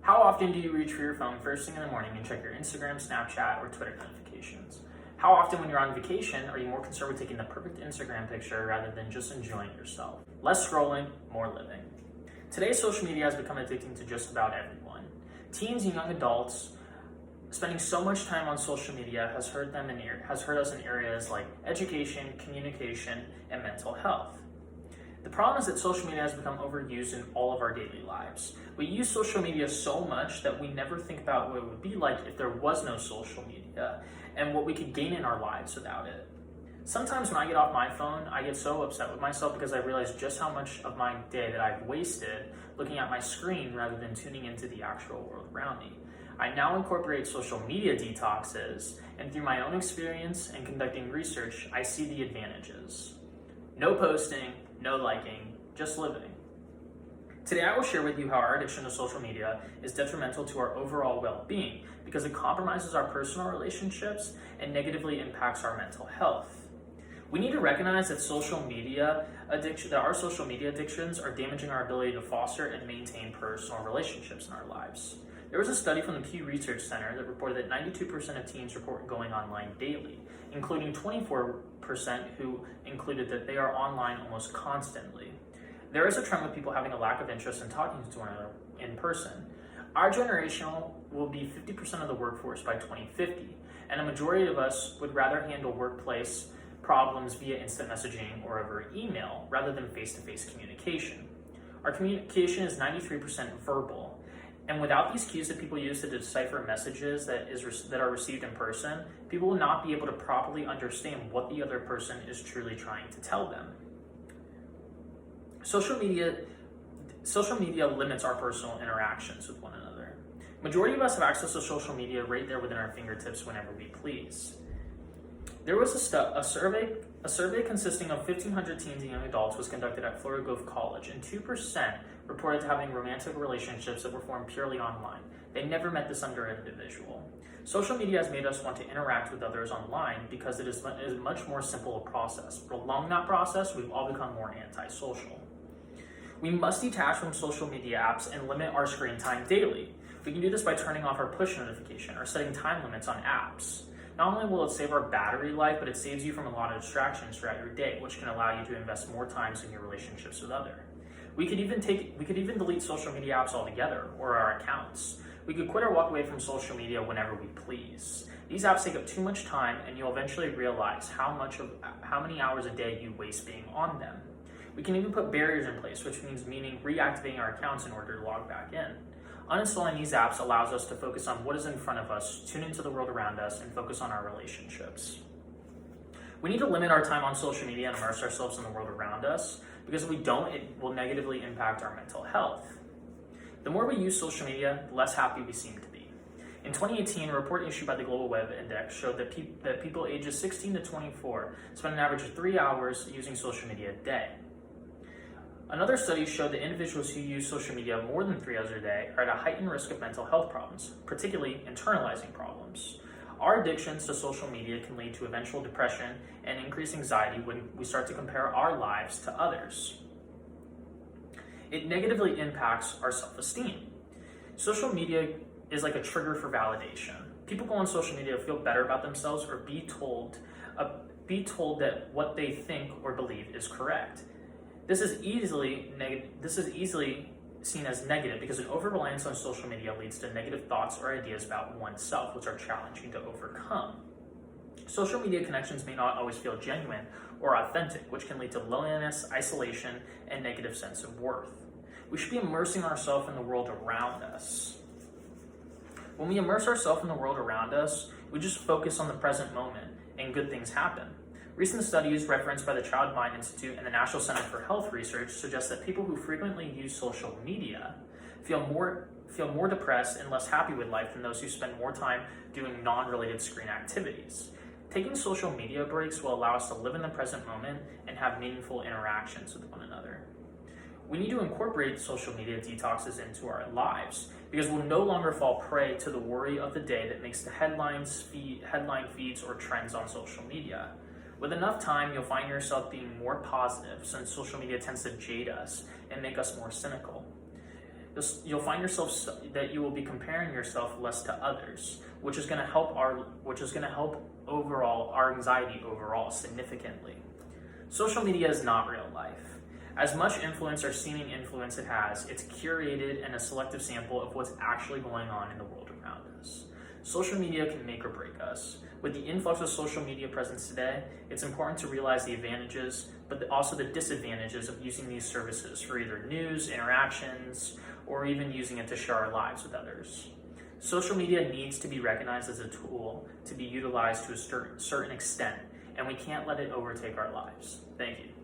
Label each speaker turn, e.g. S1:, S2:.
S1: How often do you reach for your phone first thing in the morning and check your Instagram, Snapchat, or Twitter notifications? How often when you're on vacation are you more concerned with taking the perfect Instagram picture rather than just enjoying yourself? Less scrolling, more living. Today's social media has become addicting to just about everyone. Teens and young adults spending so much time on social media has hurt us in areas like education, communication, and mental health. The problem is that social media has become overused in all of our daily lives. We use social media so much that we never think about what it would be like if there was no social media and what we could gain in our lives without it. Sometimes when I get off my phone, I get so upset with myself because I realize just how much of my day that I've wasted looking at my screen rather than tuning into the actual world around me. I now incorporate social media detoxes, and through my own experience and conducting research, I see the advantages. No posting, no liking, just living. Today I will share with you how our addiction to social media is detrimental to our overall well-being because it compromises our personal relationships and negatively impacts our mental health. We need to recognize that our social media addictions are damaging our ability to foster and maintain personal relationships in our lives. There was a study from the Pew Research Center that reported that 92% of teens report going online daily, including 24% who included that they are online almost constantly. There is a trend with people having a lack of interest in talking to one another in person. Our generation will be 50% of the workforce by 2050, and a majority of us would rather handle workplace problems via instant messaging or over email rather than face-to-face communication. Our communication is 93% verbal, and without these cues that people use to decipher messages that are received in person, people will not be able to properly understand what the other person is truly trying to tell them. Social media limits our personal interactions with one another. Majority of us have access to social media right there within our fingertips whenever we please. There was a survey consisting of 1,500 teens and young adults was conducted at Florida Gulf College, and 2% reported having romantic relationships that were formed purely online. They never met this other individual. Social media has made us want to interact with others online because it is a much more simple a process. Along that process, we've all become more antisocial. We must detach from social media apps and limit our screen time daily. We can do this by turning off our push notification or setting time limits on apps. Not only will it save our battery life, but it saves you from a lot of distractions throughout your day, which can allow you to invest more time in your relationships with others. We could even delete social media apps altogether or our accounts. We could quit or walk away from social media whenever we please. These apps take up too much time, and you'll eventually realize how many hours a day you waste being on them. We can even put barriers in place, which meaning reactivating our accounts in order to log back in. Uninstalling these apps allows us to focus on what is in front of us, tune into the world around us, and focus on our relationships. We need to limit our time on social media and immerse ourselves in the world around us, because if we don't, it will negatively impact our mental health. The more we use social media, the less happy we seem to be. In 2018, a report issued by the Global Web Index showed that people ages 16 to 24 spend an average of 3 hours using social media a day. Another study showed that individuals who use social media more than 3 hours a day are at a heightened risk of mental health problems, particularly internalizing problems. Our addictions to social media can lead to eventual depression and increased anxiety when we start to compare our lives to others. It negatively impacts our self-esteem. Social media is like a trigger for validation. People go on social media to feel better about themselves or be told that what they think or believe is correct. This is easily seen as negative because an over-reliance on social media leads to negative thoughts or ideas about oneself, which are challenging to overcome. Social media connections may not always feel genuine or authentic, which can lead to loneliness, isolation, and negative sense of worth. We should be immersing ourselves in the world around us. When we immerse ourselves in the world around us, we just focus on the present moment and good things happen. Recent studies referenced by the Child Mind Institute and the National Center for Health Research suggest that people who frequently use social media feel more depressed and less happy with life than those who spend more time doing non-related screen activities. Taking social media breaks will allow us to live in the present moment and have meaningful interactions with one another. We need to incorporate social media detoxes into our lives because we'll no longer fall prey to the worry of the day that makes the headline feeds or trends on social media. With enough time, you'll find yourself being more positive since social media tends to jade us and make us more cynical. you'll find yourself that you will be comparing yourself less to others, which is going to help overall our anxiety overall significantly. Social media is not real life. As much influence or seeming influence it has, it's curated and a selective sample of what's actually going on in the world around us. Social media can make or break us. With the influx of social media presence today, it's important to realize the advantages, but also the disadvantages of using these services for either news, interactions, or even using it to share our lives with others. Social media needs to be recognized as a tool to be utilized to a certain extent, and we can't let it overtake our lives. Thank you.